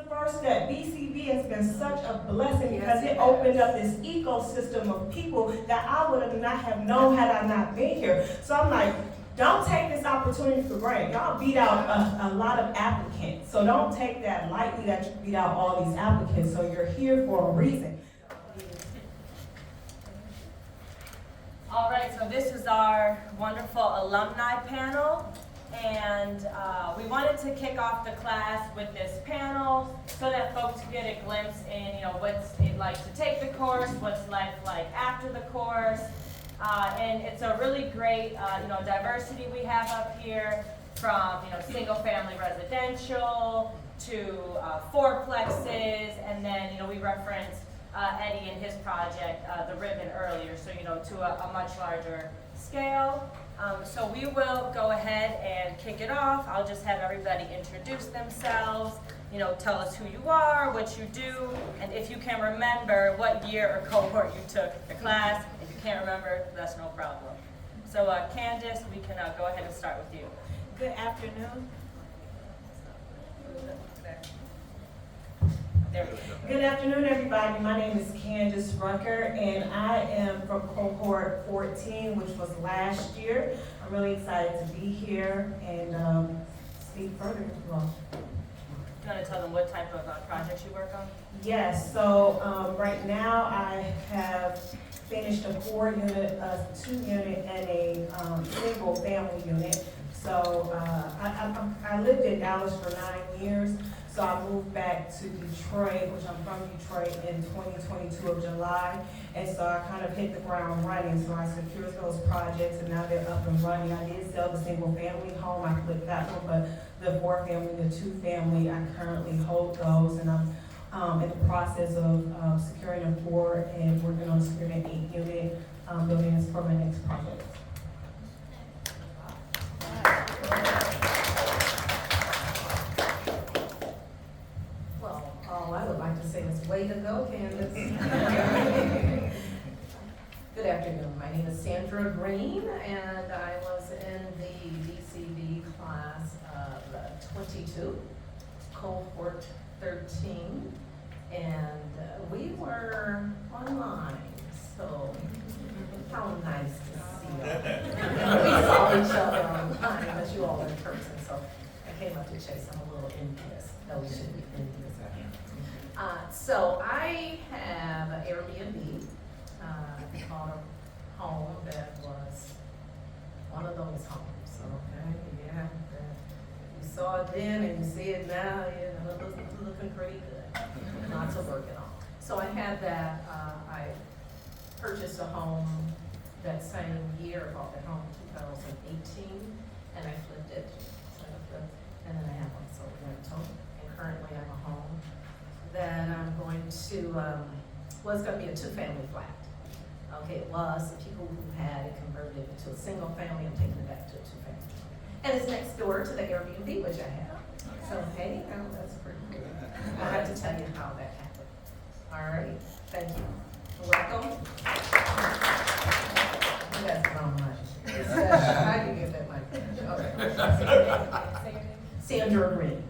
first step. BCB has been such a blessing because it opened up this ecosystem of people that I would not have known had I not been here. So I'm like, don't take this opportunity for granted. Y'all beat out a lot of applicants. So don't take that lightly that you beat out all these applicants. So you're here for a reason. All right, so this is our wonderful alumni panel. And we wanted to kick off the class with this panel so that folks could get a glimpse in, what's it like to take the course, what's life like after the course. And it's a really great, diversity we have up here from, single-family residential to fourplexes, and then, we referenced Eddie and his project, the Ribbon, earlier, so, to a much larger scale. So we will go ahead and kick it off. I'll just have everybody introduce themselves, tell us who you are, what you do, and if you can remember what year or cohort you took the class. If you can't remember, that's no problem. So Candace, we can go ahead and start with you. Good afternoon. Good afternoon, everybody. My name is Candace Rucker, and I am from cohort 14, which was last year. I'm really excited to be here and speak further as well. You want to tell them what type of projects you work on? Yes, so right now I have finished a 4-unit, a 2-unit, and a single family unit. So I lived in Dallas for 9 years. So I moved back to Detroit, which I'm from Detroit, in 2022 of July. And so I kind of hit the ground running. So I secured those projects and now they're up and running. I did sell the single family home, I flipped that one, but the 4-family, the 2-family, I currently hold those. And I'm in the process of securing a 4 and working on securing an 8-unit buildings for my next project. I would like to say is way to go, Candace. Good afternoon. My name is Sandra Green, and I was in the DCB class of 22, cohort 13, and we were online, so how nice to see you. We saw each other online, but you all in person, so I came up to Chase. I'm a little envious. No, we shouldn't be envious. So I have an Airbnb. Called a home that was one of those homes. Okay, yeah. You saw it then and you see it now. Looking pretty good. Lots of work and all. So I had that. I purchased a home that same year. Bought that home in 2018, and I flipped it. And then I have also rental. And currently I have a home that I'm going to, was going to be a 2-family flat. Okay, it was. The people who had it converted it to a single family. I'm taking it back to a 2-family. And it's next door to the Airbnb, which I have. So, hey, that's pretty cool. I have to tell you how that happened. All right, thank you. Welcome. That's not much. I can get that mic. Okay. Sandra Green.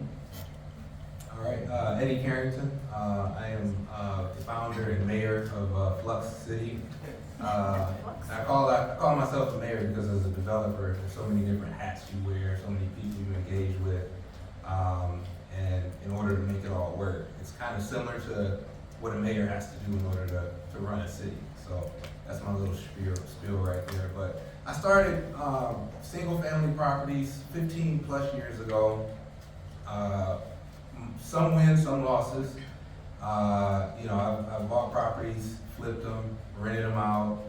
All right, Eddie Carrington. I am the founder and mayor of Flux City. I call myself the mayor because as a developer, there's so many different hats you wear, so many people you engage with, and in order to make it all work, it's kind of similar to what a mayor has to do in order to run a city. So that's my little spiel right there. But I started single-family properties 15 plus years ago. Some wins, some losses. I've bought properties, flipped them, rented them out.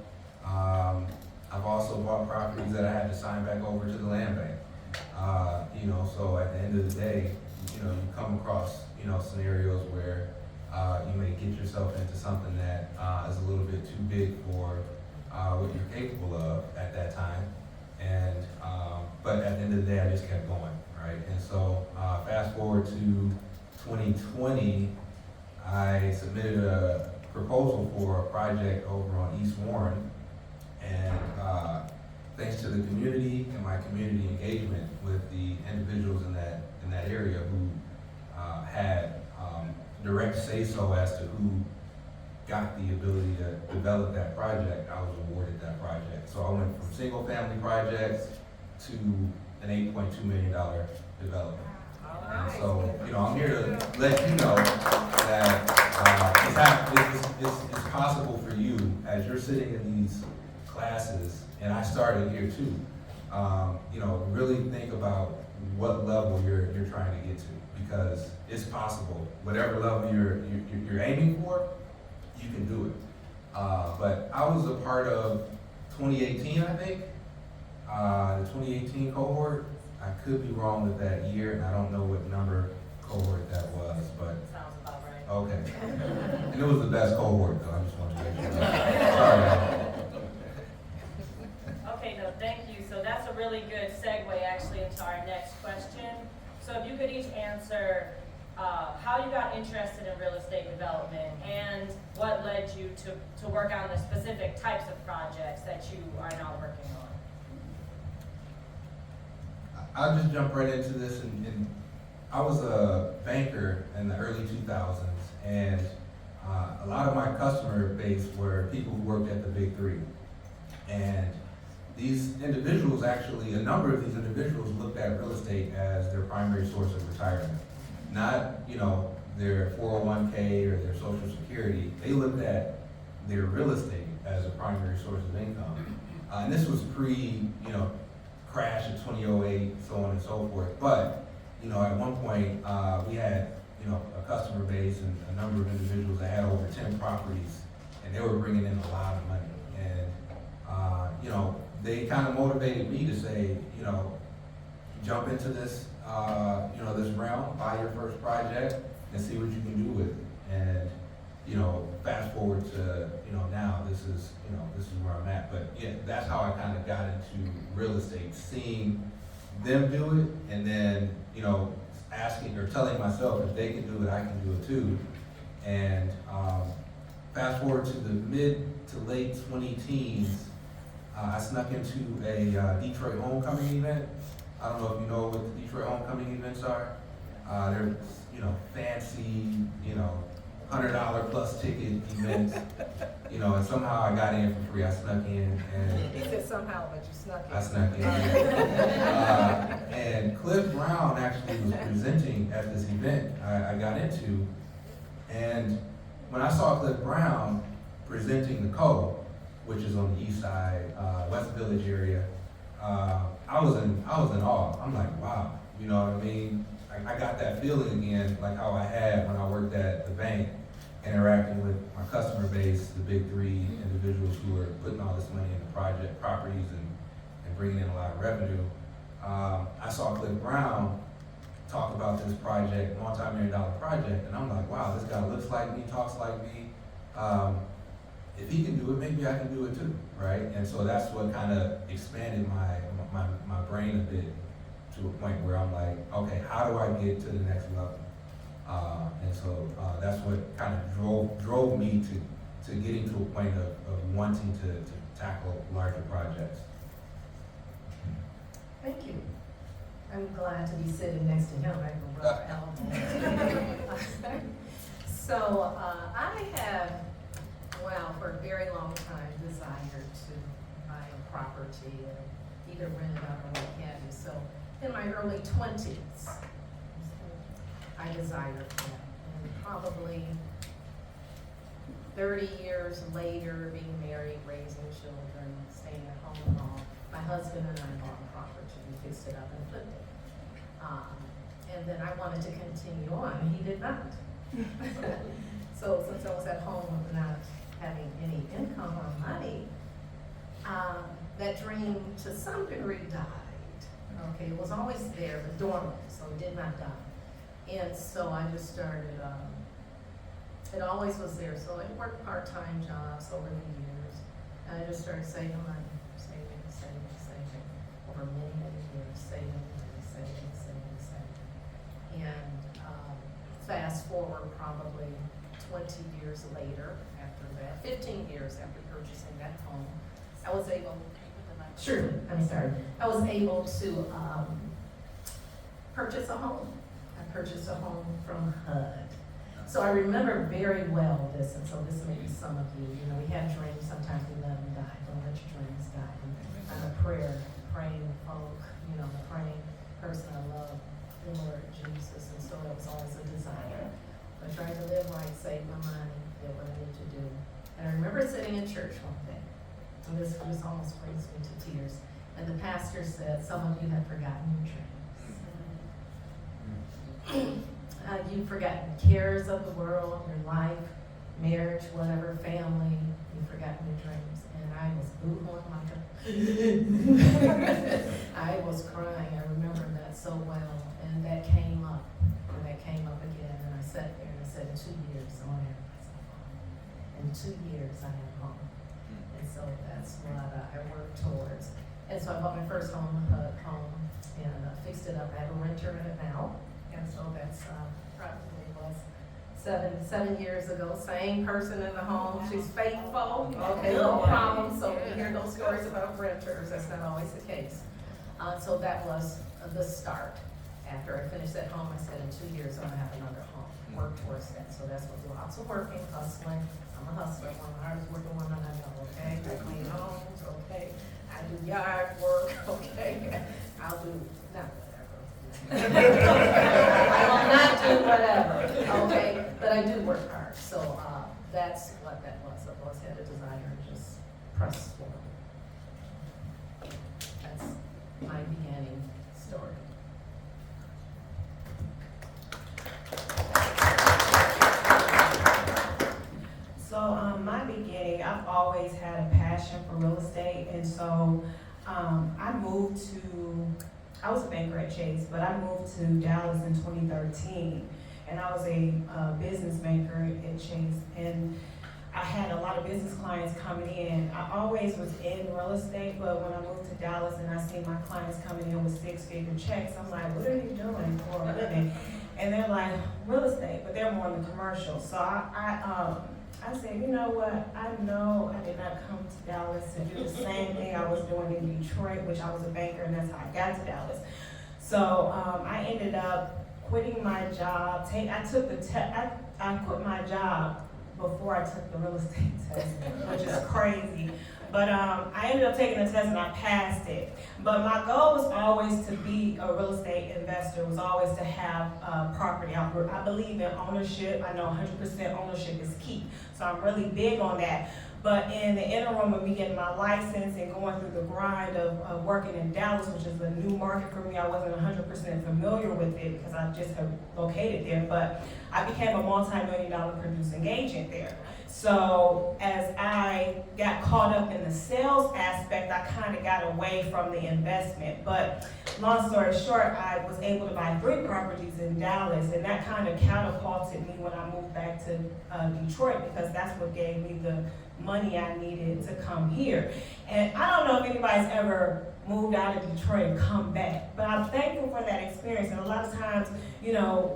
I've also bought properties that I had to sign back over to the land bank. So at the end of the day, you come across, scenarios where you may get yourself into something that is a little bit too big for what you're capable of at that time. And, but at the end of the day, I just kept going, right? And so fast forward to 2020, I submitted a proposal for a project over on East Warren, and thanks to the community and my community engagement with the individuals in that area who had direct say-so as to who got the ability to develop that project, I was awarded that project. So I went from single-family projects to an $8.2 million development. And so, I'm here to let you know that it's possible for you, as you're sitting in these classes, and I started here too, really think about what level you're trying to get to, because it's possible. Whatever level you're aiming for, you can do it. But I was a part of 2018, I think, the 2018 cohort. I could be wrong with that year, and I don't know what number cohort that was, but. Sounds about right. Okay. And it was the best cohort, though, I just wanted to make sure. Sorry. Okay, no, thank you. So that's a really good segue actually into our next question. So if you could each answer how you got interested in real estate development and what led you to work on the specific types of projects that you are now working on. I'll just jump right into this. And I was a banker in the early 2000s, and a lot of my customer base were people who worked at the big three. And these individuals actually, a number of these individuals looked at real estate as their primary source of retirement. Not, their 401k or their social security. They looked at their real estate as a primary source of income. And this was crash of 2008, so on and so forth. But, at one point, we had, a customer base and a number of individuals that had over 10 properties, and they were bringing in a lot of money. And, they kind of motivated me to say, jump into this, this realm, buy your first project, and see what you can do with it. And, fast forward to, now this is where I'm at. But yeah, that's how I kind of got into real estate, seeing them do it, and then, asking or telling myself if they can do it, I can do it too. And fast forward to the mid to late 20-teens, I snuck into a Detroit homecoming event. I don't know if you know what the Detroit homecoming events are. They're, fancy, $100 plus ticket events, and somehow I got in for free. I snuck in, and He said somehow, but you snuck in. I snuck in. And Cliff Brown actually was presenting at this event I got into, and when I saw Cliff Brown presenting the Co, which is on the east side, West Village area, I was in awe. I'm like, wow, you know what I mean? I got that feeling again, like how I had when I worked at the bank, interacting with my customer base, the big three individuals who were putting all this money into properties and bringing in a lot of revenue. I saw Cliff Brown talk about this project, multi-million-dollar project, and I'm like, wow, this guy looks like me, talks like me. If he can do it, maybe I can do it too, right? And so that's what kind of expanded my brain a bit, to a point where I'm like, okay, how do I get to the next level? And so that's what kind of drove me to getting to a point of wanting to tackle larger projects. Thank you. I'm glad to be sitting next to him. I have a brother, Alumni. So I have, for a very long time, desired to buy a property and either rent it out or what have you. So in my early 20s, I desired that. And probably 30 years later, being married, raising children, staying at home and all, my husband and I bought a property, we fixed it up and flipped it. And then I wanted to continue on, and he did not. So since I was at home not having any income or money, that dream to some degree died. Okay, it was always there, but dormant, so it did not die. And so I just started, it always was there. So I worked part-time jobs over the years. And I just started saving money, saving over many, many years, saving. And fast forward probably 20 years later after that, 15 years after purchasing that home, I was able, I was able to purchase a home. I purchased a home from HUD. So I remember very well this, and so this may be some of you, we have dreams, sometimes we let them die. Don't let your dreams die. I'm a praying folk, the praying person. I love the Lord Jesus, and so that was always a desire. I tried to live right, save my money, get what I need to do. And I remember sitting in church one day, and this almost brings me to tears. And the pastor said, "Some of you have forgotten your dreams. You've forgotten cares of the world, your life, marriage, whatever, family. You've forgotten your dreams." And I was boo-hooing my God. I was crying. I remember that so well. And that came up. And that came up again. And I sat there and I said, "In 2 years, I want to have myself home. In 2 years, I am home." And so that's what I work towards. And so I bought my first home and fixed it up. I have a renter in it now. And so that's probably was 7 years ago. Same person in the home. She's faithful. Okay, no problem. So we hear those stories about renters. That's not always the case. So that was the start. After I finished that home, I said, in 2 years, I'm going to have another home. Work towards that. So that's what lots of working, hustling. I'm a hustler. One of the hardest working women I know, okay? I clean homes, okay? I do yard work, okay? I'll do, not whatever. I will not do whatever, okay? But I do work hard. So that's what that was. I've always had a desire to just press forward. That's my beginning story. So my beginning, I've always had a passion for real estate, and so I was a banker at Chase, but I moved to Dallas in 2013, and I was a business banker at Chase, and I had a lot of business clients coming in. I always was in real estate, but when I moved to Dallas and I see my clients coming in with 6-figure checks, I'm like, what are you doing for a living? And they're like, real estate, but they're more in the commercial. So I said, you know what, I know I did not come to Dallas to do the same thing I was doing in Detroit, which I was a banker, and that's how I got to Dallas. So I ended up quitting my job. I quit my job before I took the real estate test, which is crazy. But I ended up taking the test and I passed it. But my goal was always to be a real estate investor, was always to have property. I believe in ownership. I know 100% ownership is key. So I'm really big on that. But in the interim of me getting my license and going through the grind of working in Dallas, which is a new market for me, I wasn't 100% familiar with it because I just had located there. But I became a multi-million-dollar producing agent there. So as I got caught up in the sales aspect, I kind of got away from the investment. But long story short, I was able to buy 3 properties in Dallas, and that kind of catapulted me when I moved back to Detroit, because that's what gave me the money I needed to come here. And I don't know if anybody's ever moved out of Detroit and come back, but I'm thankful for that experience. And a lot of times,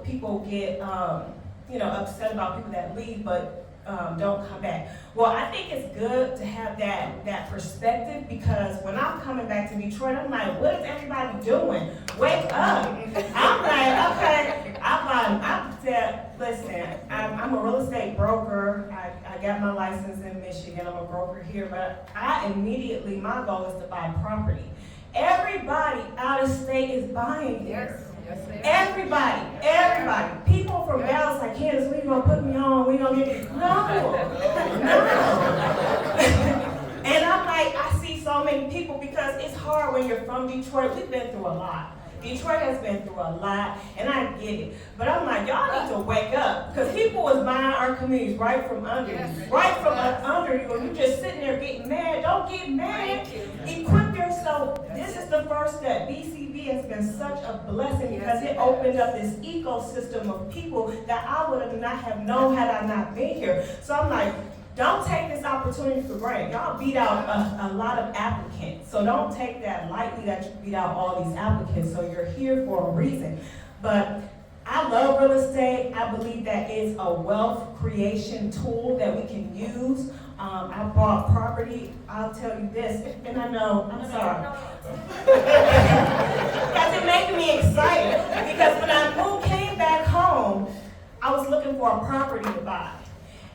people get, upset about people that leave, but don't come back. Well, I think it's good to have that perspective, because when I'm coming back to Detroit, I'm like, what is everybody doing? Wake up. I'm like, okay. I said, listen, I'm a real estate broker. I got my license in Michigan. I'm a broker here, but my goal is to buy property. Everybody out of state is buying here. Everybody. People from Dallas like, Candace, when you gonna put me on? When you gonna get no. And I'm like, I see so many people, because it's hard when you're from Detroit. We've been through a lot. Detroit has been through a lot, and I get it. But I'm like, y'all need to wake up, because people was buying our communities right from under you. Right from under you. And you just sitting there getting mad. Don't get mad. Equip yourself. This is the first step. BCB has been such a blessing, because it opened up this ecosystem of people that I would not have known had I not been here. So I'm like, don't take this opportunity for granted. Y'all beat out a lot of applicants. So don't take that lightly that you beat out all these applicants. So you're here for a reason. But I love real estate. I believe that is a wealth creation tool that we can use. I bought property. I'll tell you this, and I know, I'm sorry. Because it making me excited. Because when I came back home, I was looking for a property to buy.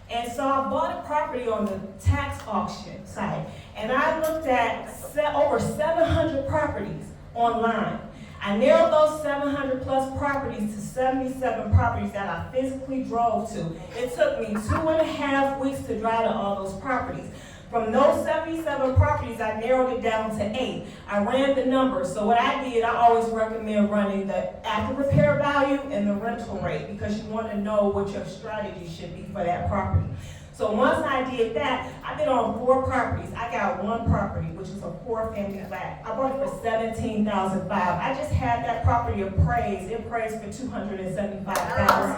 And so I bought a property on the tax auction site, and I looked at over 700 properties online. I narrowed those 700 plus properties to 77 properties that I physically drove to. It took me 2.5 weeks to drive to all those properties. From those 77 properties, I narrowed it down to 8. I ran the numbers. So what I did, I always recommend running the after repair value and the rental rate, because you want to know what your strategy should be for that property. So once I did that, I bid on 4 properties. I got 1 property, which is a 4-family flat. I bought it for $17,500. I just had that property appraised. It appraised for $275,000.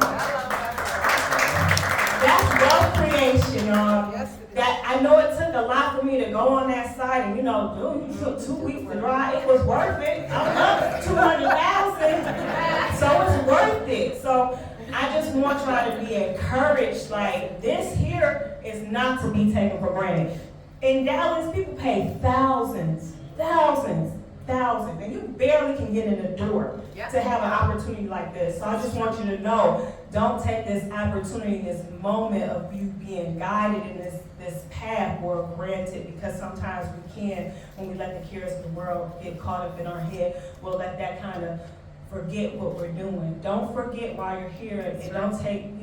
That's wealth creation, y'all. That I know it took a lot for me to go on that site, and dude, you took 2 weeks to drive. It was worth it. I love $200,000, so it's worth it. So I just want y'all to be encouraged. Like, this here is not to be taken for granted. In Dallas, people pay thousands, and you barely can get in the door to have an opportunity like this. So I just want you to know, don't take this opportunity, this moment of you being guided in this path for granted, because sometimes we can, when we let the cares of the world get caught up in our head, we'll let that kind of forget what we're doing. Don't forget why you're here, and don't take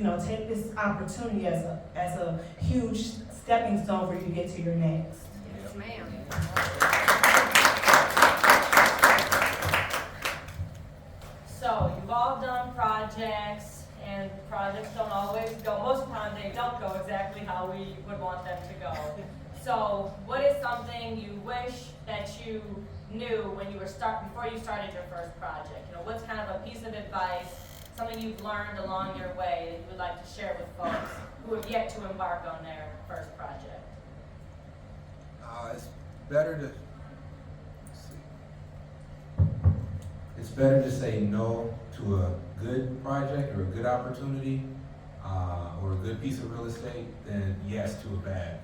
this opportunity as a huge stepping stone for you to get to your next. Yes, ma'am. So you've all done projects, and projects don't always go, most of the time they don't go exactly how we would want them to go. So what is something you wish that you knew when you were before you started your first project? What's kind of a piece of advice, something you've learned along your way that you would like to share with folks who have yet to embark on their first project? It's better to It's better to say no to a good project or a good opportunity or a good piece of real estate than yes to a bad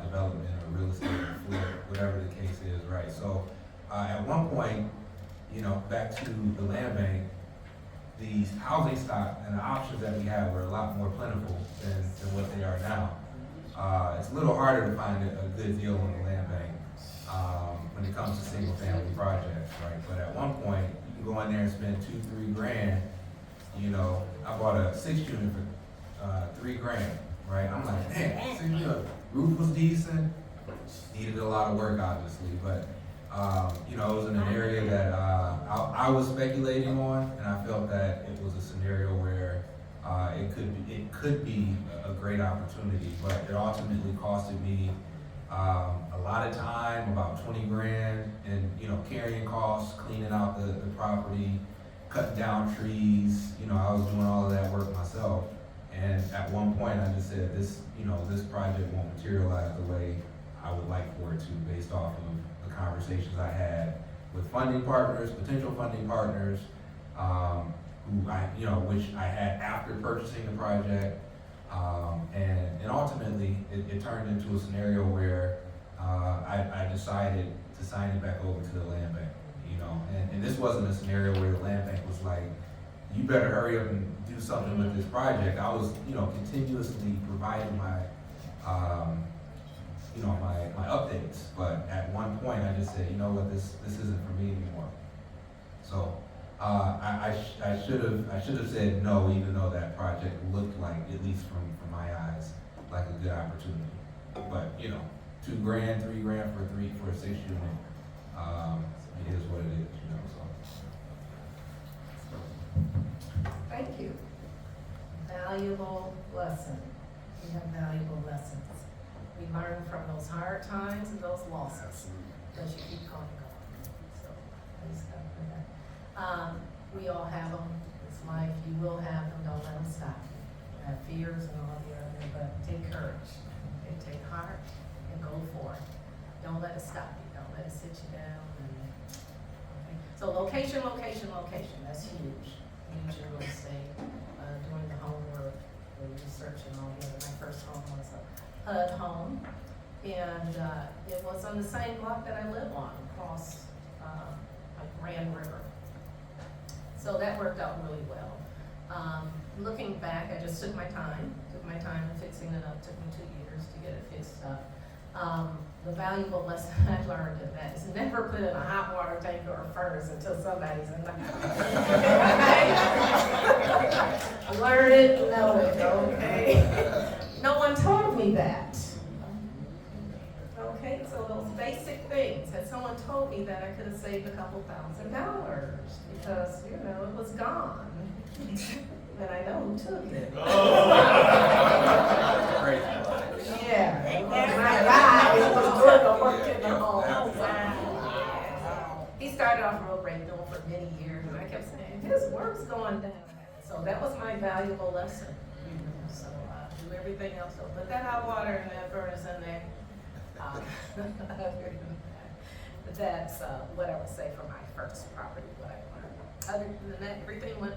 development or real estate or flip, whatever the case is, right? So at one point, back to the land bank, the housing stock and the options that we had were a lot more plentiful than what they are now. It's a little harder to find a good deal on the land bank when it comes to single family projects, right? But at one point, you can go in there and spend $2-3 grand. I bought a 6-unit for $3 grand, right? I'm like, man, the roof was decent, needed a lot of work, obviously, but it was in an area that I was speculating on, and I felt that it was a scenario where it could be a great opportunity, but it ultimately costed me a lot of time, about 20 grand, and carrying costs, cleaning out the property, cutting down trees. I was doing all of that work myself, and at one point I just said, this project won't materialize the way I would like for it to, based off of the conversations I had with funding partners, potential funding partners, which I had after purchasing the project, and ultimately it turned into a scenario where I decided to sign it back over to the land bank, and this wasn't a scenario where the land bank was like, you better hurry up and do something with this project. I was, continuously providing my updates, but at one point I just said, this isn't for me anymore. So I should have said no, even though that project looked like, at least from my eyes, like a good opportunity. But $2 grand, $3 grand for a 6-unit, it is what it is, Thank you. Valuable lesson. We have valuable lessons. We learn from those hard times and those losses, because you keep going. So, praise God for that. We all have them. It's life. You will have them. Don't let them stop you. You have fears and all the other, but take courage. Okay? Take heart and go for it. Don't let it stop you. Don't let it sit you down. Okay? So location. That's huge. Huge in real estate. Doing the homework, the research and all the other. My first home was a HUD home, and it was on the same block that I live on, across Grand River. So that worked out really well. looking back, I just took my time fixing it up. Took me 2 years to get it fixed up. The valuable lesson I learned in that is never put in a hot water tank or a furnace until somebody's in the house. Learn it, know it, okay? No one told me that. Okay, so those basic things, had someone told me that, I could have saved a couple $1,000 because, you know, it was gone. And I know who took it. Yeah, my guy was doing the work in the home. He started off real great, doing for many years, and I kept saying, his work's going down. So that was my valuable lesson. So do everything else. So put that hot water in that furnace in there. That's what I would say for my first property, what I learned. Other than that, everything went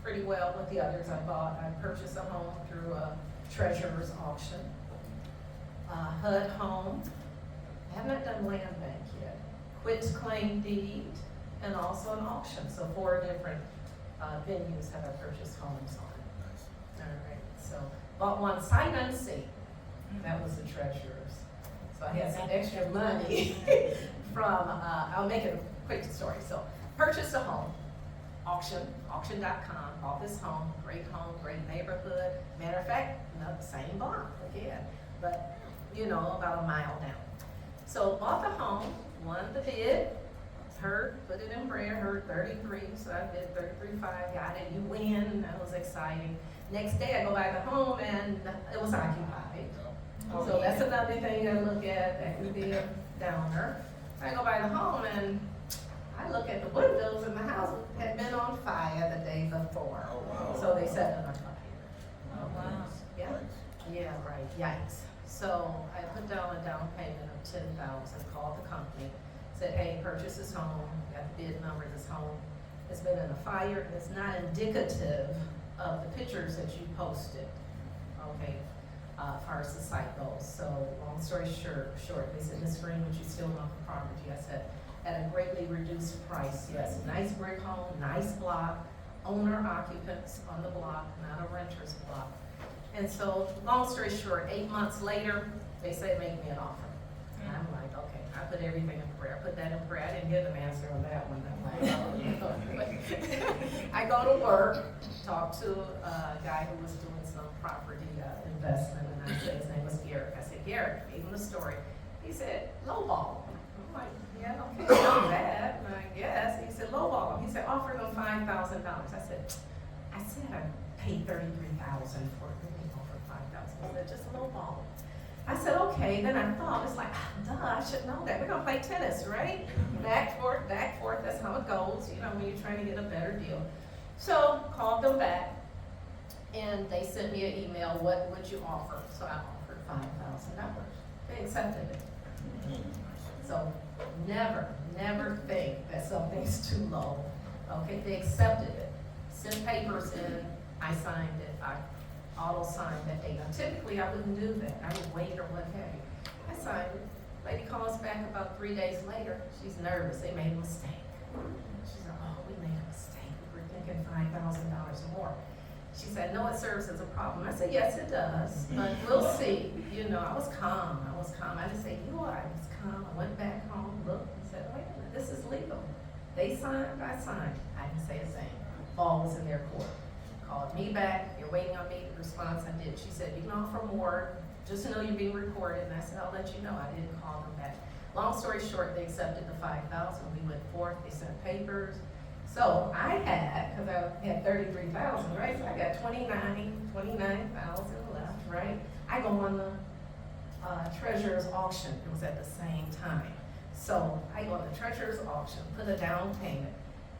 pretty well with the others I bought. I purchased a home through a treasurer's auction. HUD home. I have not done land bank yet. Quits claim deed and also an auction. So 4 different venues have I purchased homes on. All right. So bought one sight unseen. That was the treasurer's. So I had some extra money from, I'll make it a quick story. So purchased a home, auction.com, bought this home, great neighborhood. Matter of fact, not the same block again, but you know, about a mile down. So bought the home, won the bid, put it in prayer, heard 33, so I bid 33.5, got it, you win, that was exciting. Next day I go by the home and it was occupied. So that's another thing I look at that could be a downer. I go by the home and I look at the windows and the house had been on fire the day before. Oh, wow. So they set it on fire. Oh, wow. Yeah, yeah, right, yikes. So I put down a down payment of $10,000, called the company, said, hey, purchase this home, got the bid number, this home has been in a fire, and it's not indicative of the pictures that you posted, okay, as far as the site goes. So long story short, they said, Ms. Green, would you still want the property? I said, at a greatly reduced price, yes. Nice brick home, nice block, owner occupants on the block, not a renter's block. And so, long story short, 8 months later, they say make me an offer. And I'm like, okay, I put everything in prayer. I put that in prayer. I didn't get an answer on that one. I'm like, oh. I go to work, talk to a guy who was doing some property investment, and I said, his name was Garrett. I said, Garrett, gave him the story. He said, lowball. I'm like, yeah, okay, not bad. And I guess. He said, lowball. He said, offer them $5,000. I said I paid $33,000 for it. I said, just lowball. I said, okay. Then I thought, it's like, duh, I should know that. We're gonna play tennis, right? Back, forth, that's how it goes, you know, when you're trying to get a better deal. So, called them back, and they sent me an email, what would you offer? So I offered $5,000. They accepted it. So, never think that something's too low. Okay, they accepted it. Sent papers in, I signed it, I auto-signed that day. Now typically I wouldn't do that, I would wait or what have you. I signed it. Lady calls back about 3 days later, she's nervous, they made a mistake. She said, oh, we made a mistake, we were thinking $5,000 or more. She said, no, it serves as a problem. I said, yes, it does, but we'll see. You know, I was calm. I just said, you are, I was calm. I went back home, looked, and said, wait a minute, this is legal. They signed, I signed. I didn't say a thing. Ball was in their court. Called me back, you're waiting on me, the response I did. She said, you can offer more, just to know you're being recorded. And I said, I'll let you know. I didn't call them back. Long story short, they accepted the $5,000. We went forth, they sent papers. So I had, because I had $33,000, right? So I got $29,000 left, right? I go on the treasurer's auction. It was at the same time. So I go on the treasurer's auction, put a down payment,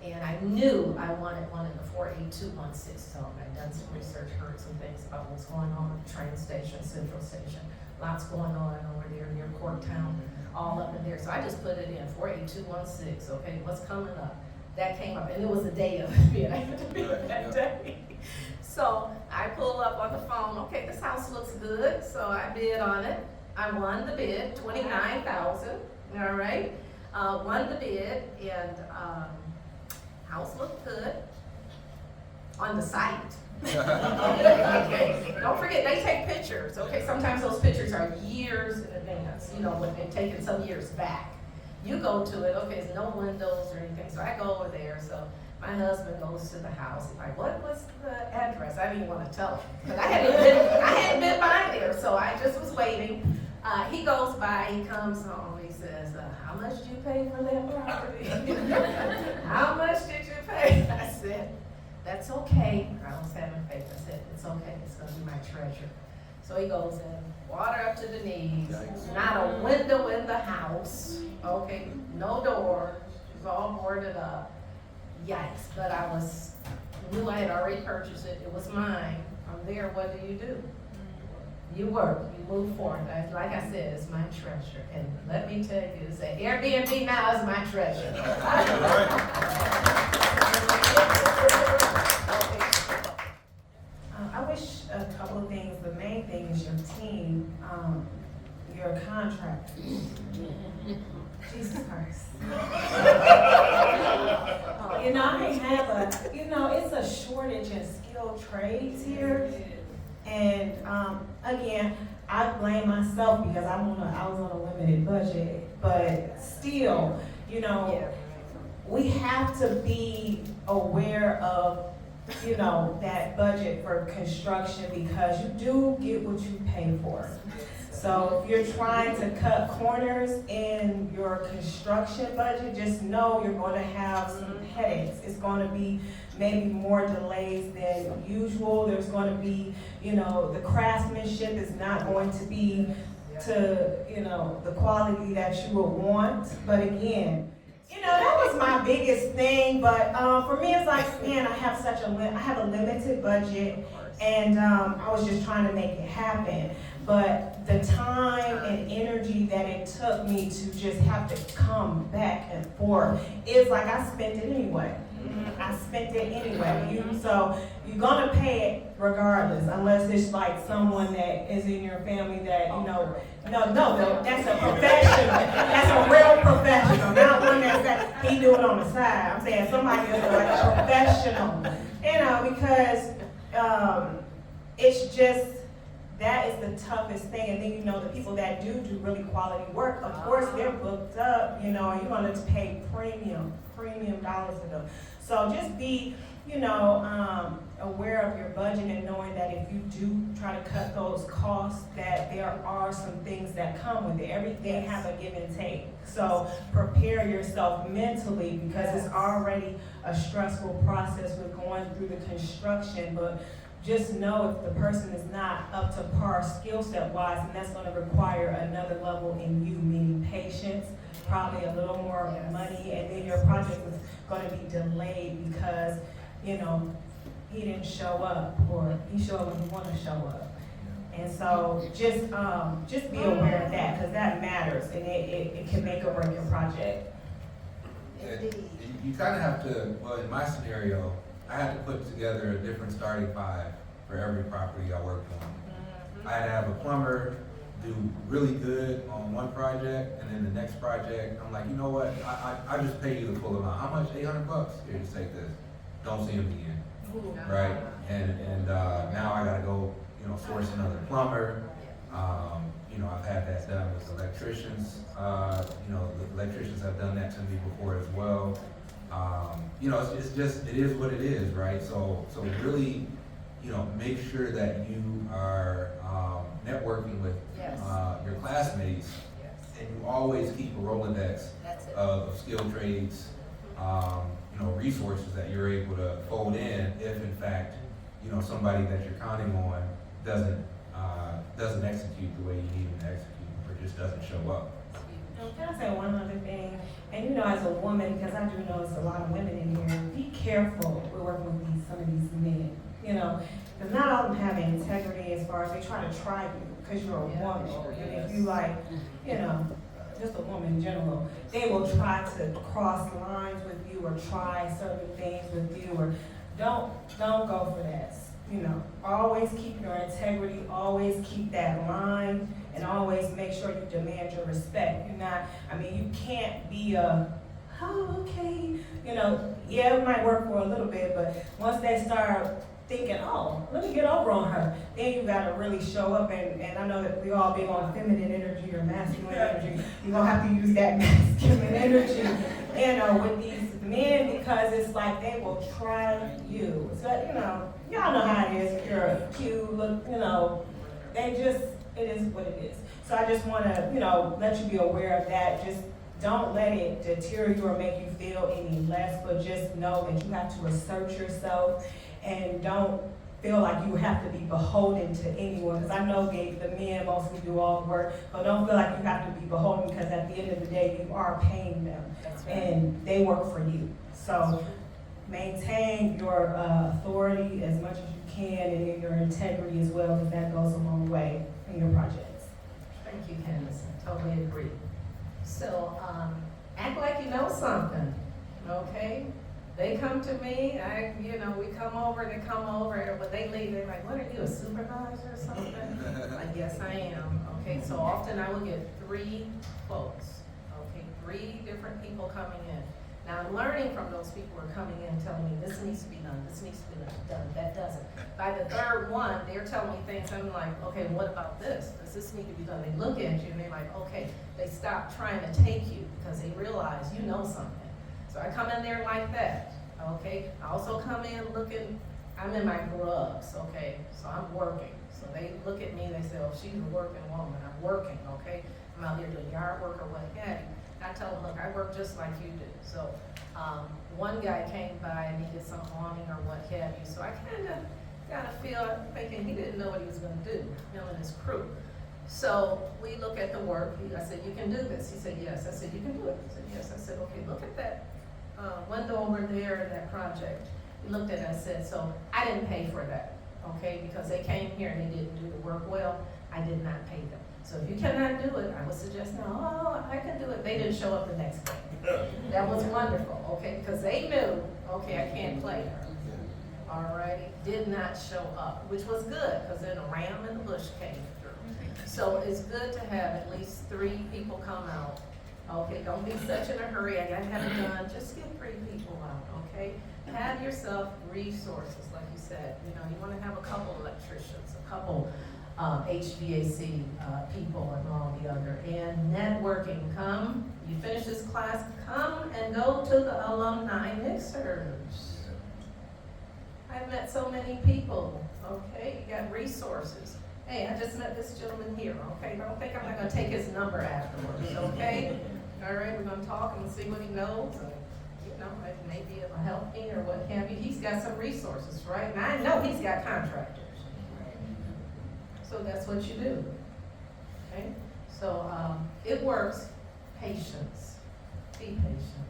and I knew I wanted one in the 48216 zone. I'd done some research, heard some things about what's going on with the train station, Central Station. Lots going on over there near Corktown, all up in there. So I just put it in 48216. Okay, what's coming up? That came up, and it was the day of being able to be that day. So I pull up on the phone. Okay, this house looks good. So I bid on it. I won the bid, $29,000. All right, won the bid, and house looked good on the site. Okay. Don't forget, they take pictures, okay? Sometimes those pictures are years in advance, you know, when they're taken some years back. You go to it, okay, there's no windows or anything, so I go over there, so my husband goes to the house, he's like, what was the address? I didn't even want to tell him, because I hadn't been by there, so I just was waiting. He goes by, he comes home, he says, how much did you pay for that property? How much did you pay? I said, that's okay. I was having faith. I said, it's okay, it's gonna be my treasure. So he goes in, water up to the knees, not a window in the house, okay, no door, it was all boarded up. Yikes, but knew I had already purchased it, it was mine. From there, what do? You work, you move forward. Like I said, it's my treasure. And let me tell you, say Airbnb now is my treasure. I wish a couple of things. The main thing is your team, your contract. Jesus Christ. You know, I have it's a shortage in skilled trades here. And again, I blame myself because I was on a limited budget, but still, we have to be aware of, that budget for construction because you do get what you pay for. So if you're trying to cut corners in your construction budget, just know you're going to have some headaches. It's going to be maybe more delays than usual. There's going to be, the craftsmanship is not going to be to, the quality that you would want. But again, that was my biggest thing. But for me, it's like, man, I have a limited budget, and I was just trying to make it happen. But the time and energy that it took me to just have to come back and forth, it's like I spent it anyway. I spent it anyway. So you're gonna pay it regardless, unless it's like someone that is in your family that, no, that's a professional. That's a real professional, not one that he do it on the side. I'm saying somebody that's like a professional, because it's just, that is the toughest thing. And then, the people that do really quality work, of course, they're booked up, and you're going to pay premium dollars for them. So just be, aware of your budget and knowing that if you do try to cut those costs, that there are some things that come with it. Everything has a give and take. So prepare yourself mentally because it's already a stressful process with going through the construction, but just know if the person is not up to par skill set wise, and that's going to require another level in you, meaning patience, probably a little more money, and then your project is going to be delayed because, he didn't show up, or he showed up when he wanted to show up. And so just be aware of that, because that matters, and it can make or break your project. You kind of have to, well, in my scenario, I had to put together a different starting five for every property I worked on. I had to have a plumber do really good on one project, and then the next project, I'm like, you know what? I just pay you the full amount. How much? $800? Here, just take this. Don't see him again. Right? And now I gotta go, source another plumber. I've had that done with electricians. The electricians have done that to me before as well. It's just, it is what it is, right? So really, make sure that you are networking with your classmates, and you always keep a Rolodex of skilled trades, resources that you're able to fold in if in fact, somebody that you're counting on doesn't execute the way you need them to execute, or just doesn't show up. Can I say one other thing? And as a woman, because I do know there's a lot of women in here, be careful with working with some of these men. Because not all of them have integrity as far as they try to try you because you're a woman. And if you just a woman in general, they will try to cross lines with you or try certain things with you, or don't go for that. Always keep your integrity, always keep that line, and always make sure you demand your respect. You can't be okay. It might work for a little bit, but once they start thinking, oh, let me get over on her. Then you gotta really show up, and I know that we all big on feminine energy or masculine energy. You're gonna have to use that masculine energy, with these men, because it's like they will try you. So, y'all know how it is. If you're cute, look, it is what it is. So I just wanna, let you be aware of that. Just don't let it deter you or make you feel any less, but just know that you have to assert yourself, and don't feel like you have to be beholden to anyone. Because I know the men mostly do all the work, but don't feel like you have to be beholden, because at the end of the day, you are paying them. That's right. And they work for you. So maintain your authority as much as you can, and your integrity as well, because that goes a long way in your projects. Thank you, Candace, I totally agree. So, act like you know something, okay? They come to me, we come over, when they leave, they're like, what are you, a supervisor or something? Like, yes, I am, okay? So often I will get 3 quotes, okay? 3 different people coming in. Now, I'm learning from those people who are coming in, telling me this needs to be done, this needs to be done, that doesn't. By the 3rd one, they're telling me things, I'm like, okay, what about this? Does this need to be done? They look at you and they're like, okay, they stop trying to take you because they realize you know something. So I come in there like that, okay? I also come in looking, I'm in my grubs, okay? So I'm working. So they look at me, they say, oh, she's a working woman, I'm working, okay? I'm out here doing yard work or what have you. I tell them, look, I work just like you do. So one guy came by and needed some awning or what have you. So I kind of got a feel, thinking he didn't know what he was going to do, him and his crew. So we look at the work. I said, you can do this. He said, yes. I said, you can do it. He said, yes. I said, okay, look at that window over there in that project. He looked at it and I said, so I didn't pay for that, okay, because they came here and they didn't do the work well. I did not pay them. So if you cannot do it, I would suggest, no, I can do it. They didn't show up the next day. That was wonderful, okay, because they knew, okay, I can't play her. Alrighty, did not show up, which was good, because then a ram in the bush came through. So it's good to have at least 3 people come out. Okay, don't be such in a hurry, I gotta have it done. Just get 3 people out, okay? Have yourself resources, like you said. You want to have a couple electricians, a couple HVAC people and all the other. And networking, you finish this class, come and go to the alumni mixers. I've met so many people, okay? You got resources. Hey, I just met this gentleman here, okay? Don't think I'm not gonna take his number afterwards, okay? All right, we're gonna talk and see what he knows. And, maybe it'll help me or what have you. He's got some resources, right? And I know he's got contractors. So that's what you do, okay? So it works. Patience. Be patient.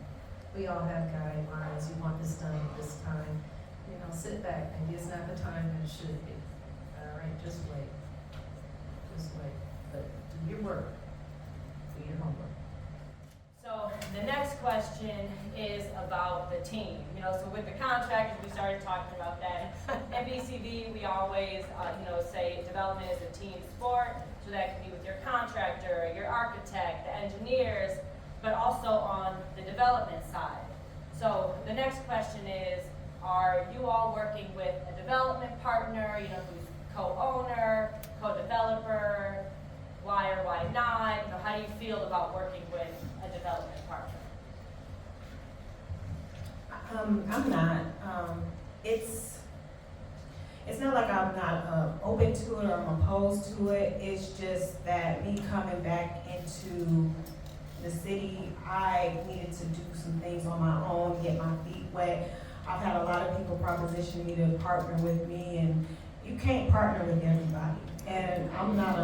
We all have guidelines. You want this done at this time. Sit back. Maybe it's not the time that it should be. All right, just wait. Just wait. But do your work. Do your homework. So the next question is about the team. So with the contractors, we started talking about that. At BCV, we always, say development is a team sport. So that can be with your contractor, your architect, the engineers, but also on the development side. So the next question is, are you all working with a development partner, who's co-owner, co-developer? Why or why not? How do you feel about working with a development partner? I'm not. It's not like I'm not open to it or I'm opposed to it. It's just that me coming back into the city, I needed to do some things on my own, get my feet wet. I've had a lot of people proposition me to partner with me, and you can't partner with everybody. And I'm not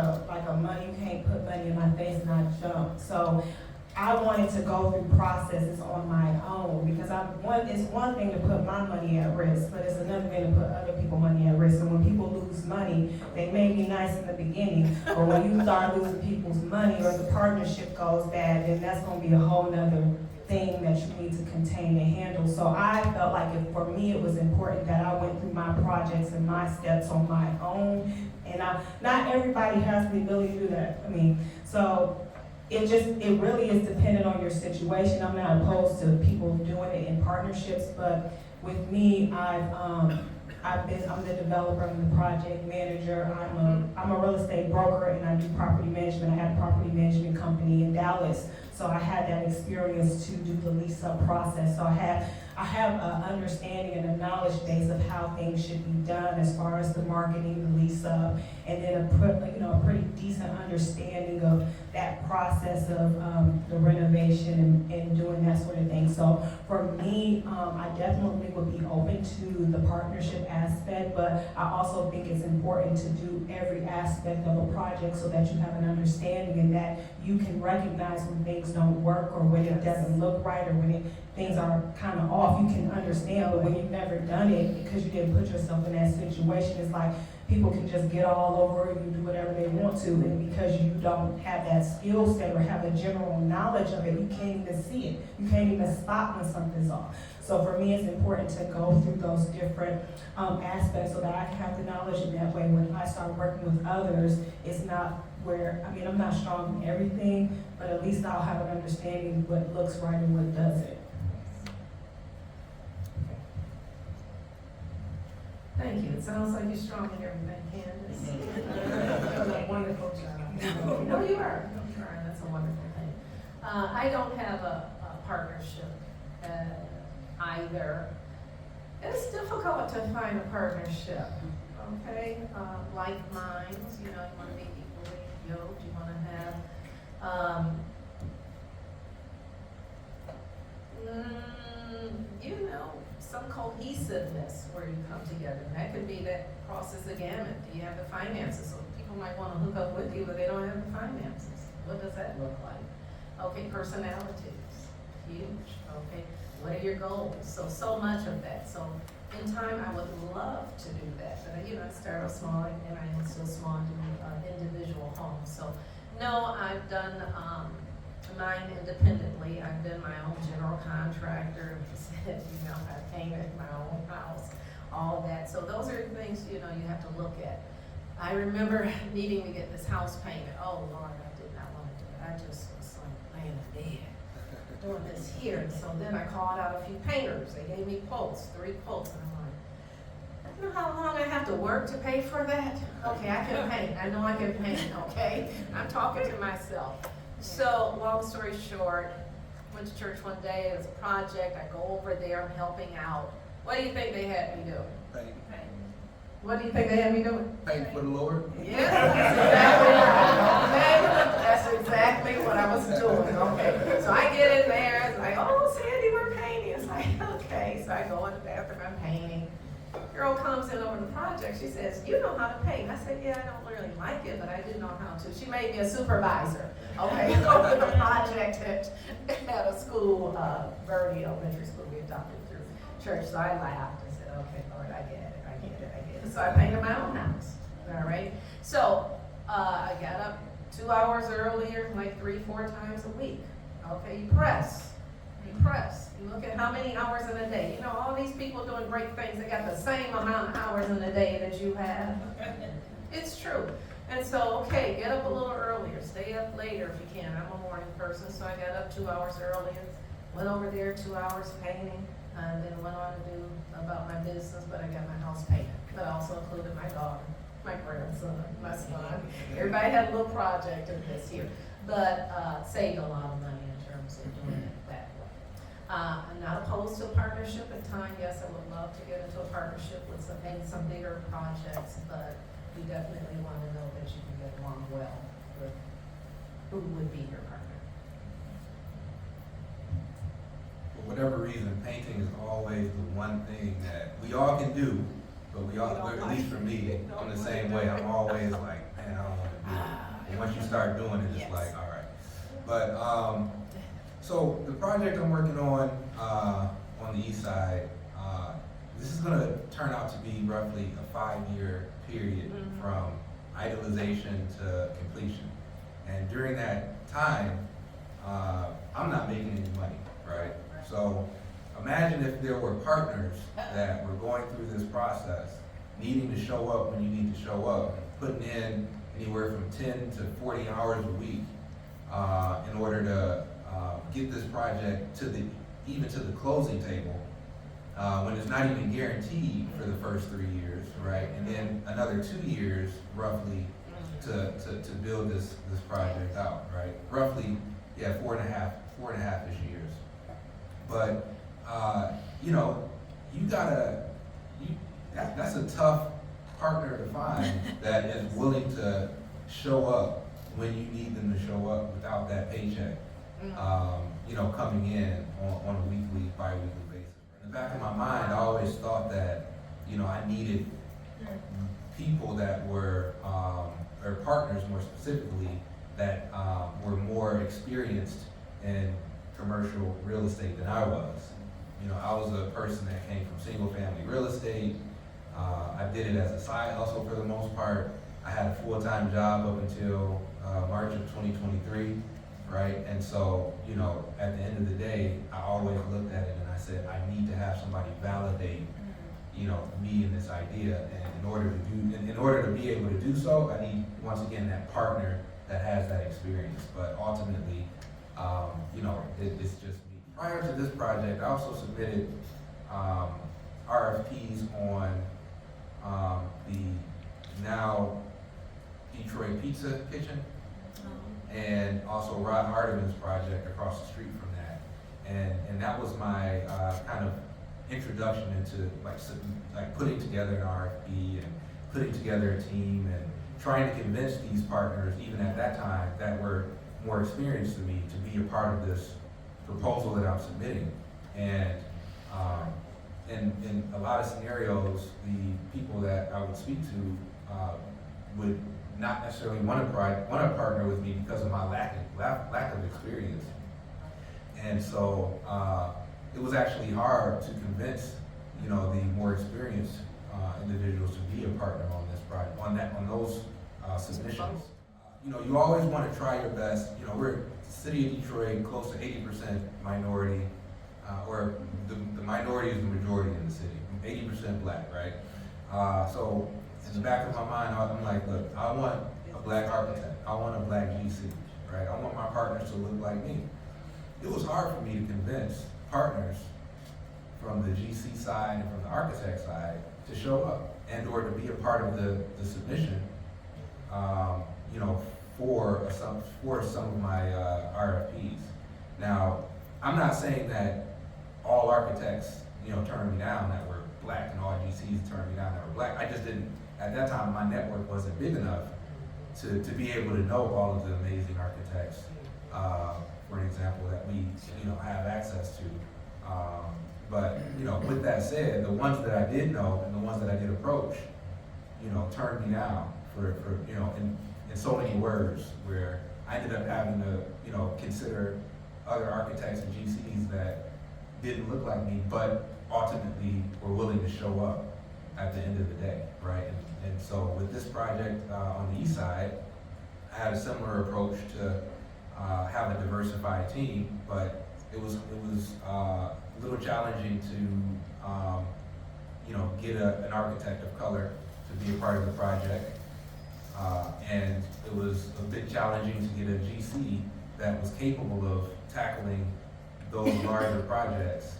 you can't put money in my face and I jump. So I wanted to go through processes on my own, because it's one thing to put my money at risk, but it's another thing to put other people's money at risk. And when people lose money, they may be nice in the beginning, but when you start losing people's money or the partnership goes bad, then that's gonna be a whole nother thing that you need to contain and handle. So I felt like for me it was important that I went through my projects and my steps on my own, and not everybody has the ability to do that. So it really is dependent on your situation. I'm not opposed to people doing it in partnerships, but with me, I'm the developer, I'm the project manager, I'm a real estate broker, and I do property management. I had a property management company in Dallas, so I had that experience to do the lease-up process. So I have an understanding and a knowledge base of how things should be done as far as the marketing, the lease-up, and then a pretty decent understanding of that process of the renovation and doing that sort of thing. So for me, I definitely would be open to the partnership aspect, but I also think it's important to do every aspect of a project so that you have an understanding and that you can recognize when things don't work or when it doesn't look right or when things are kind of off. You can understand, but when you've never done it, because you didn't put yourself in that situation, it's like people can just get all over it, you do whatever they want to, and because you don't have that skill set or have a general knowledge of it, you can't even see it. You can't even spot when something's off. So for me, it's important to go through those different aspects so that I can have the knowledge, and that way when I start working with others, it's not where, I mean, I'm not strong in everything, but at least I'll have an understanding of what looks right and what doesn't. Thank you. It sounds like you're strong in everything, Candace. You done a wonderful job. No, you are. That's a wonderful thing. I don't have a partnership either. It's difficult to find a partnership, okay? Like minds, you want to be equally yoked. You want to have, some cohesiveness where you come together. And that could be that crosses the gamut. Do you have the finances? So people might want to hook up with you, but they don't have the finances. What does that look like? Okay, personalities, huge. Okay, what are your goals? So much of that. So in time, I would love to do that. But I start off small, and I am still small and doing individual homes. So no, I've done mine independently. I've been my own general contractor. I painted my own house, all that. So those are things, you have to look at. I remember needing to get this house painted. Oh Lord, I did not want to do it. I just was like laying in bed doing this here. And so then I called out a few painters. They gave me quotes, 3 quotes. And I'm like, you know how long I have to work to pay for that? Okay, I can paint. I know I can paint, okay? I'm talking to myself. So, long story short, went to church one day, it was a project, I go over there, I'm helping out. What do you think they had me doing? Paint. What do you think they had me doing? Paint for the Lord? Yes, that's exactly what I was doing, okay. So I get in there, it's like, oh, Sandy, we're painting. It's like, okay, so I go in the bathroom, I'm painting. Girl comes in over the project, she says, you know how to paint. I said, yeah, I don't really like it, but I do know how to. She made me a supervisor, okay, over the project at a school, Verde Elementary School. We adopted through church, so I laughed and said, okay, Lord, I get it. So I painted my own house, all right? So I got up 2 hours earlier, like 3-4 times a week, okay? You press. You look at how many hours in a day. All these people doing great things, they got the same amount of hours in a day that you have. It's true. And so, okay, get up a little earlier, stay up later if you can. I'm a morning person, so I got up 2 hours earlier, went over there 2 hours painting, and then went on to do about my business, but I got my house painted. But I also included my daughter, my grandson, my son. Everybody had a little project in this here, but saved a lot of money in terms of doing it that way. I'm not opposed to a partnership in time. Yes, I would love to get into a partnership with maybe some bigger projects, but you definitely want to know that you can get along well with who would be your partner. For whatever reason, painting is always the one thing that we all can do, but at least for me, I'm the same way. I'm always like, man, I don't want to do it. And once you start doing it, it's like, all right. But, so the project I'm working on the east side, this is gonna turn out to be roughly a 5-year period from idolization to completion. And during that time, I'm not making any money, right? So imagine if there were partners that were going through this process, needing to show up when you need to show up, putting in anywhere from 10 to 40 hours a week in order to get this project even to the closing table. when it's not even guaranteed for the first 3 years, right? And then another 2 years roughly to build this project out, right? Roughly, yeah, four and a half-ish years. But, you know, that's a tough partner to find that is willing to show up when you need them to show up without that paycheck, you know, coming in on a weekly, bi-weekly basis. In the back of my mind, I always thought that, you know, I needed people that were, or partners more specifically, that were more experienced in commercial real estate than I was. You know, I was a person that came from single-family real estate. I did it as a side hustle for the most part. I had a full-time job up until March of 2023, right? And so, you know, at the end of the day, I always looked at it and I said, I need to have somebody validate, you know, me and this idea. And in order to be able to do so, I need, once again, that partner that has that experience. But ultimately, you know, it's just me. Prior to this project, I also submitted RFPs on the now Detroit Pizza Kitchen, and also Rod Hardiman's project across the street from that. And that was my kind of introduction into like putting together an RFP and putting together a team and trying to convince these partners, even at that time, that were more experienced than me, to be a part of this proposal that I'm submitting. And in a lot of scenarios, the people that I would speak to would not necessarily want to partner with me because of my lack of experience. And so it was actually hard to convince, you know, the more experienced individuals to be a partner on this project, on those submissions. You know, you always want to try your best. You know, we're the city of Detroit, close to 80% minority, or the minority is the majority in the city, 80% black, right? So in the back of my mind, I'm like, look, I want a black architect. I want a black GC, right? I want my partners to look like me. It was hard for me to convince partners from the GC side and from the architect side to show up and or to be a part of the submission, you know, for some of my RFPs. Now, I'm not saying that all architects, you know, turned me down that were black and all GCs turned me down that were black. I just didn't, at that time, my network wasn't big enough to be able to know all of the amazing architects, for an example, that we, you know, have access to. But, you know, with that said, the ones that I did know and the ones that I did approach, you know, turned me down for you know, in so many words, where I ended up having to, you know, consider other architects and GCs that didn't look like me, but ultimately were willing to show up at the end of the day, right? And so with this project on the east side, I had a similar approach to have a diversified team, but it was a little challenging to you know, get an architect of color to be a part of the project, and it was a bit challenging to get a GC that was capable of tackling those larger projects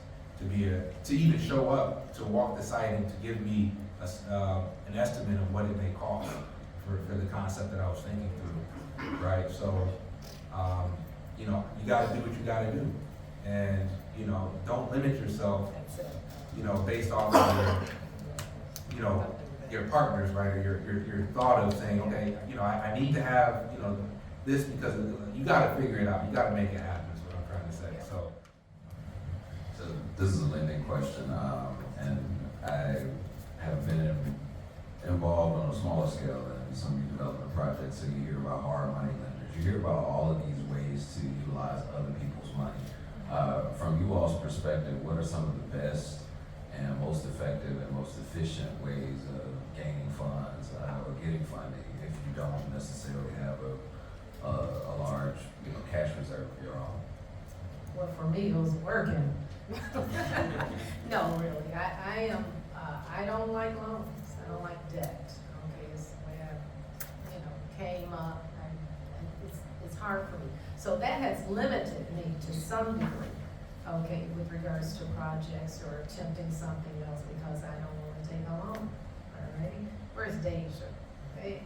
to even show up, to walk the site and to give me an estimate of what it may cost for the concept that I was thinking through, right? So, you know, you gotta do what you gotta do. And, you know, don't limit yourself, you know, based off of your, you know, your partners, right? Or your thought of saying, okay, you know, I need to have, you know, this because you gotta figure it out. You gotta make it happen is what I'm trying to say, so. So this is a lending question, and I have been involved on a smaller scale in some of your development projects, so you hear about hard money lenders. You hear about all of these ways to utilize other people's money. From you all's perspective, what are some of the best and most effective and most efficient ways of gaining funds or getting funding if you don't necessarily have a large, you know, cash reserve of your own? Well, for me, it was working. No, really, I don't like loans, I don't like debt, okay, it's where, you know, came up, and it's hard for me. So that has limited me to some degree. okay, with regards to projects or attempting something else because I don't wanna take a loan, all right? Where's Deja? Hey.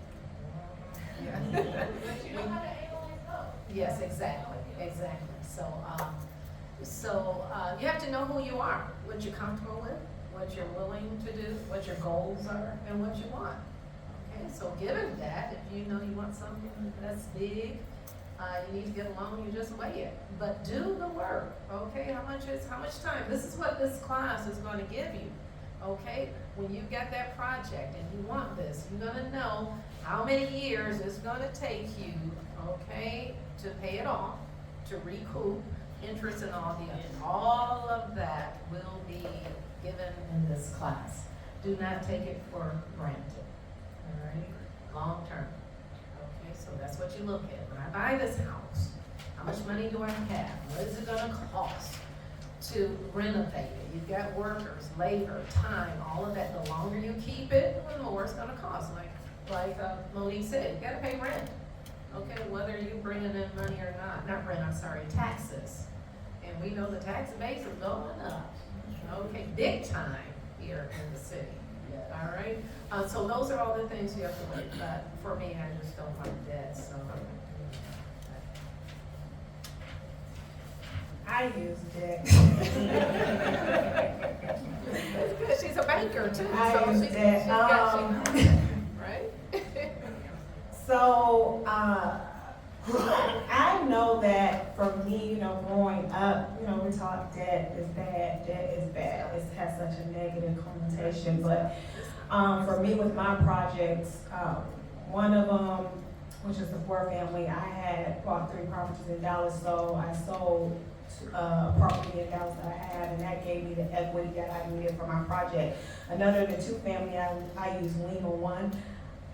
Yeah. But you know how to analyze both. Yes, exactly. So, you have to know who you are, what you're comfortable with, what you're willing to do, what your goals are, and what you want. Okay, so given that, if you know you want something that's big, you need to get a loan, you just weigh it. But do the work, okay? How much time? This is what this class is gonna give you, okay? When you get that project and you want this, you're gonna know how many years it's gonna take you, okay, to pay it off, to recoup interest and all the others. All of that will be given in this class. Do not take it for granted, all right? Long term. Okay, so that's what you look at. When I buy this house, how much money do I have? What is it gonna cost to renovate it? You've got workers, labor, time, all of that. The longer you keep it, the more it's gonna cost. Like Monique said, you gotta pay rent. Okay, whether you bringing in money or not rent, I'm sorry, taxes. And we know the tax base is going up, okay, big time here in the city, all right? So those are all the things you have to look at. For me, I just don't like debt, so. I use debt. She's a banker too, I so use she's debt. got, right? So, I know that for me, growing up, we talk debt is bad, it has such a negative connotation, but, for me with my projects, one of them, which is the 4-family, I had bought 3 properties in Dallas, so I sold a property in Dallas that I had, and that gave me the equity that I needed for my project. Another, the 2-family, I use Lima 1.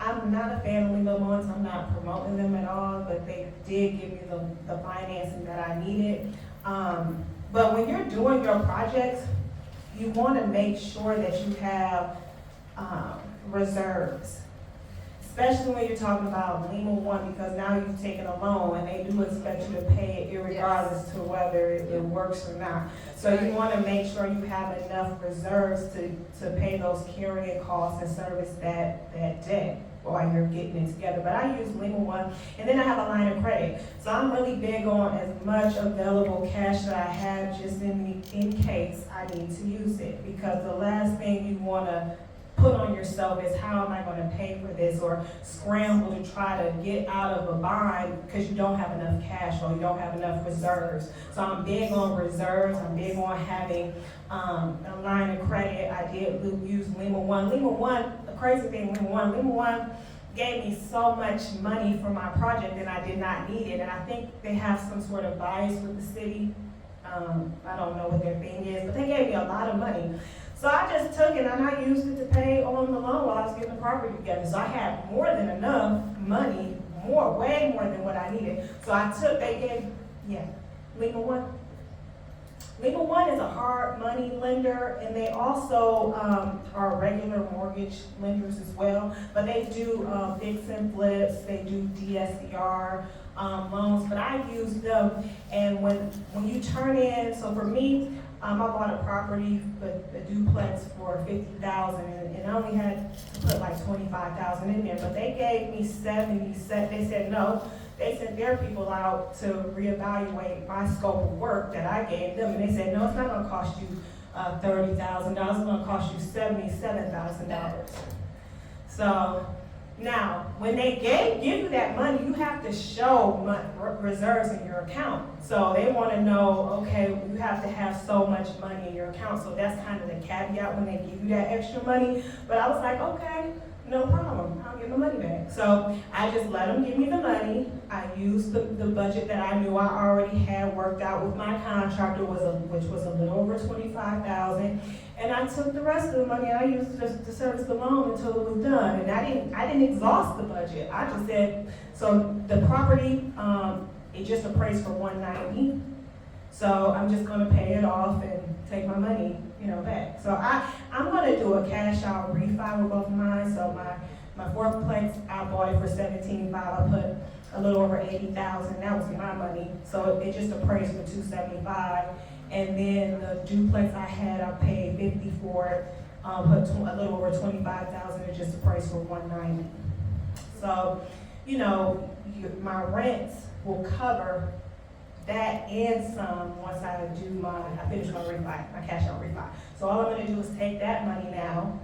I'm not a fan of Lima 1s, I'm not promoting them at all, but they did give me the financing that I needed. But when you're doing your projects, you want to make sure that you have reserves. Especially when you're talking about Lima 1, because now you've taken a loan and they do expect you to pay it irregardless to whether it works or not. So you want to make sure you have enough reserves to pay those carrying costs and service that debt while you're getting it together. But I use Lima 1, and then I have a line of credit. So I'm really big on as much available cash that I have just in case I need to use it. Because the last thing you want to put on yourself is how am I going to pay for this, or scramble to try to get out of a bind because you don't have enough cash or you don't have enough reserves. So I'm big on reserves. I'm big on having a line of credit. I did use Lima 1. Lima 1, the crazy thing, Lima 1 gave me so much money for my project and I did not need it. And I think they have some sort of bias with the city. I don't know what their thing is, but they gave me a lot of money. So I just took it and I used it to pay on the loan while I was getting the property together. So I had more than enough money, way more than what I needed. So Lima 1. Lima 1 is a hard money lender, and they also are regular mortgage lenders as well. But they do fix and flips, they do DSCR loans, but I use them. And when you turn in, so for me, I bought a property, a duplex for $50,000, and I only had to put like $25,000 in there. But they gave me 70. They said no. They sent their people out to reevaluate my scope of work that I gave them, and they said no, it's not going to cost you $30,000. It's going to cost you $77,000. So now, when they give you that money, you have to show reserves in your account. So they want to know, okay, you have to have so much money in your account. So that's kind of the caveat when they give you that extra money. But I was like, okay, no problem. I'll get my money back. So I just let them give me the money. I used the budget that I knew I already had worked out with my contractor, which was a little over $25,000. And I took the rest of the money and I used it to service the loan until it was done. And I didn't exhaust the budget. I just said, so the property, it just appraised for $190. So I'm just gonna pay it off and take my money, back. So I'm gonna do a cash out refi with both of mine. So my 4-plex, I bought it for $17,500. I put a little over $80,000. That was my money. So it just appraised for $275. And then the duplex I had, I paid 50 for it, put a little over 25,000, and just appraised for 190. So, you know, my rents will cover that and some once I finish my refi, my cash out refi. So all I'm gonna do is take that money now.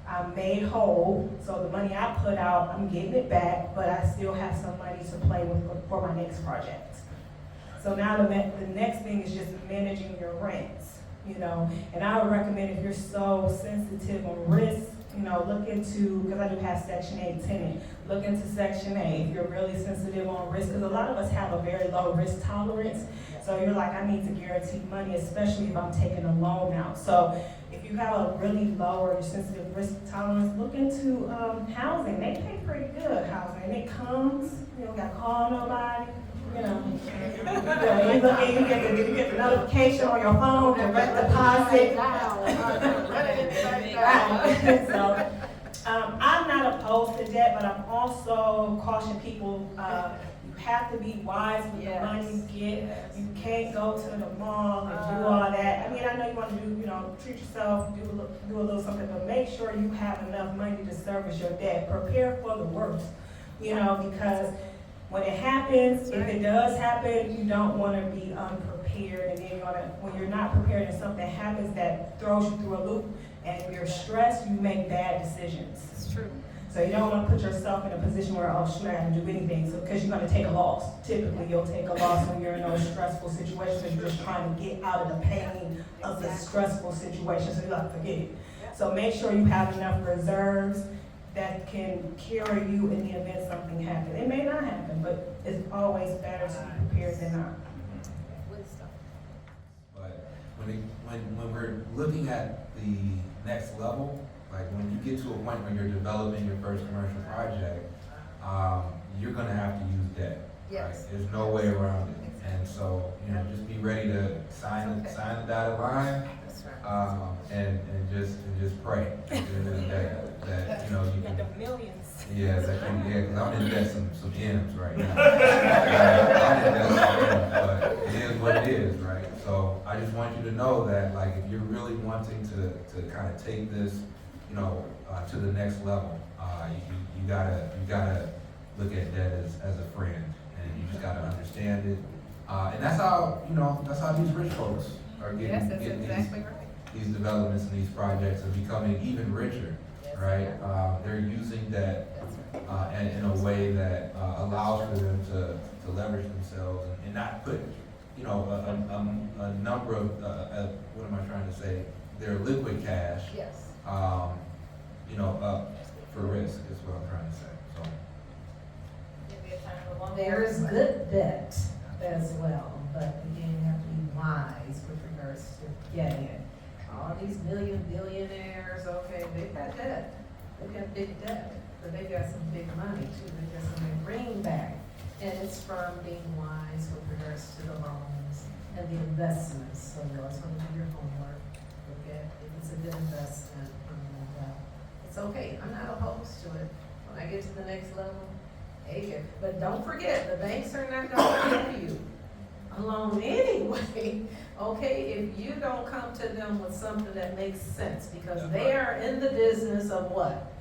I'm made whole, so the money I put out, I'm getting it back, but I still have some money to play with for my next project. So now the next thing is just managing your rents, you know. And I would recommend, if you're so sensitive on risk, you know, look into, because I do have Section 8 tenant, look into Section 8 if you're really sensitive on risk, because a lot of us have a very low risk tolerance. So you're like, I need to guarantee money, especially if I'm taking a loan out. So if you have a really low or sensitive risk tolerance, look into housing. They pay pretty good housing, and it comes, you don't got to call nobody. You know, you look and you get the notification on your phone, direct deposit. So, I'm not opposed to debt, but I'm also caution people, you have to be wise with the money you get. You can't go to the mall and do all that. I mean, I know you want to do, you know, treat yourself, do a little something, but make sure you have enough money to service your debt. Prepare for the worst, you know, because when it happens, if it does happen, you don't want to be unprepared, and then when you're not prepared and something happens that throws you through a loop and you're stressed, you make bad decisions. It's true. So you don't want to put yourself in a position where, oh, should I have to do anything? So because you're going to take a loss. Typically, you'll take a loss when you're in those stressful situations, because you're just trying to get out of the pain of the stressful situation. So you're like, forget it. So make sure you have enough reserves that can carry you in the event something happens. It may not happen, but it's always better to be prepared than not. But when we're looking at the next level, like when you get to a point where you're developing your first commercial project, you're gonna have to use debt. Right? There's no way around it. And so, you know, just be ready to sign the dotted line, and just pray at the end of the day that, you know, you can. Millions. Yeah, because I'm in debt some M's right now. I'm in debt some M's, but it is what it is, right? So I just want you to know that, like, if you're really wanting to kind of take this, you know, to the next level, you gotta look at debt as a friend, and you just gotta understand it. And that's how these rich folks are getting these developments and these projects are becoming even richer, right? They're using that in a way that allows for them to leverage themselves and not put, you know, a number of, what am I trying to say? Their liquid cash, you know, up for risk is what I'm trying to say. So There is good debt as well, but again, you have to be wise with regards to getting it. All these billionaires, okay, they've got debt. They've got big debt, but they've got some big money too. They've got some greenback. And it's from being wise with regards to the loans and the investments. So you always want to do your homework. Look at if it's a good investment. It's okay. I'm not opposed to it. When I get to the next level, hey, but don't forget, the banks are not going to give you a loan anyway. Okay, if you don't come to them with something that makes sense, because they are in the business of what?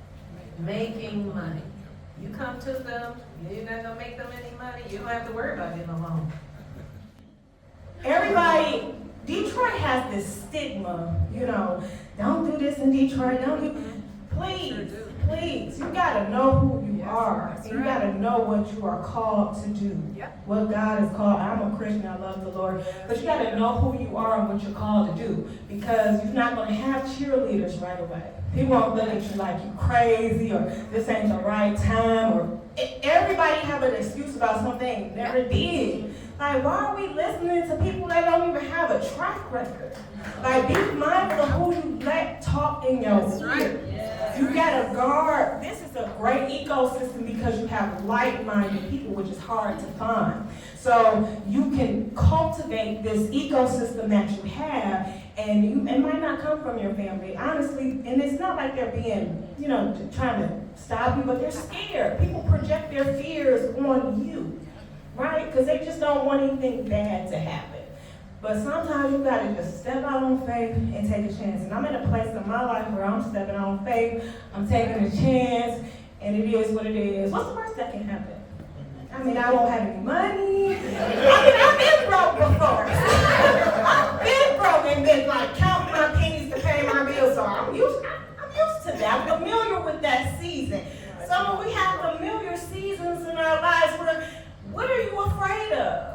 Making money. You come to them, you're not gonna make them any money, you don't have to worry about getting a loan. Everybody, Detroit has this stigma, you know, don't do this in Detroit, don't do, please, you gotta know who you are. And you gotta know what you are called to do. What God has called. I'm a Christian, I love the Lord. But you gotta know who you are and what you're called to do. Because you're not gonna have cheerleaders right away. People won't look at you like you crazy, or this ain't the right time, or everybody have an excuse about something they never did. Like, why are we listening to people that don't even have a track record? Like, be mindful of who you let talk in your ear. You gotta guard. This is a great ecosystem because you have like-minded people, which is hard to find. So you can cultivate this ecosystem that you have, and it might not come from your family, honestly. And it's not like they're being, you know, trying to stop you, but they're scared. People project their fears on you, right? Because they just don't want anything bad to happen. But sometimes you gotta just step out on faith and take a chance. And I'm in a place in my life where I'm stepping out on faith, I'm taking a chance, and it is what it is. What's the worst that can happen? I mean, I won't have any money. I've been broke before. I've been broke and been like counting my pennies to pay my bills. So I'm used to that. I'm familiar with that season. So when we have familiar seasons in our lives, what are you afraid of?